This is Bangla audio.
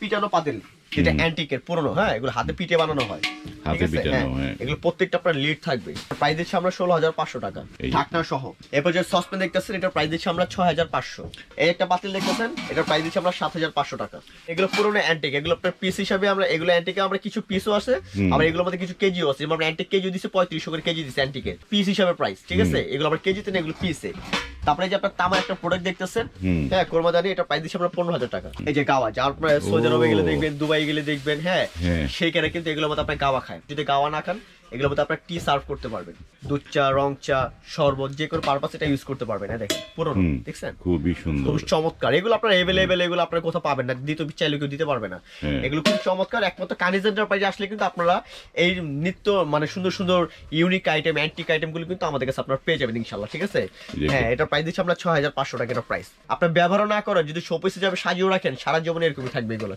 পিটানো পাতিল, যেটা অ্যান্টিকের পুরনো, হ্যাঁ এগুলো হাতে পিটে বানানো হয়, ঠিক আছে? হ্যাঁ এগুলো প্রত্যেকটা আপনার লিড থাকবে। প্রাইস দিচ্ছি আমরা 16,500 টাকা ঢাকনা সহ। এরপর যে সসপ্যান দেখতেছেন এটার প্রাইস দিচ্ছি আমরা 6,500। এই একটা পাতিল দেখতেছেন এটার প্রাইস দিচ্ছি আমরা 7,500 টাকা। এগুলো পুরনো অ্যান্টিক, এগুলো আপনার পিস হিসাবে আমরা এগুলো অ্যান্টিকে আমরা কিছু পিসও আছে, আবার এগুলোর মধ্যে কিছু কেজিও আছে। আমরা অ্যান্টিক কেজি দিচ্ছি 3500 করে কেজি দিচ্ছি অ্যান্টিকের পিস হিসাবে প্রাইস, ঠিক আছে? এগুলো আবার কেজিতে না, এগুলো পিসে। তারপরে যে আপনার তামার একটা প্রোডাক্ট দেখতেছেন, হ্যাঁ কোরমাদানি, এটা প্রাইস দিচ্ছি আমরা 15,000 টাকা। এই যে গাওয়া, যা আপনার সৌদি আরবে গেলে দেখবেন, দুবাই গেলে দেখবেন, হ্যাঁ সেইখানে কিন্তু এগুলোর মধ্যে আপনার গাওয়া খায়। যদি গাওয়া না খান এগুলোর মধ্যে আপনার টি সার্ভ করতে পারবেন, দুধ চা, রং চা, শরবত, যে কোনো পারপাস এটা ইউজ করতে পারবেন। হ্যাঁ দেখেন পুরনো, দেখছেন খুবই সুন্দর, খুব চমৎকার। এগুলো আপনার এভেলেবেল, এগুলো আপনার কোথাও পাবেন না, দিতে চাইলে কেউ দিতে পারবে না। এগুলো খুব চমৎকার। একমাত্র কানিজ এন্টারপ্রাইজে আসলে কিন্তু আপনারা এই নিত্য মানে সুন্দর সুন্দর ইউনিক আইটেম, অ্যান্টিক আইটেমগুলো কিন্তু আমাদের কাছে আপনারা পেয়ে যাবেন ইনশাল্লাহ, ঠিক আছে? হ্যাঁ এটা প্রাইস দিচ্ছি আমরা 6,500 টাকা এটা প্রাইস। আপনার ব্যবহার না করেন, যদি শোপিস হিসাবে সাজিয়েও রাখেন, সারা জীবনে এরকমই থাকবে এগুলো।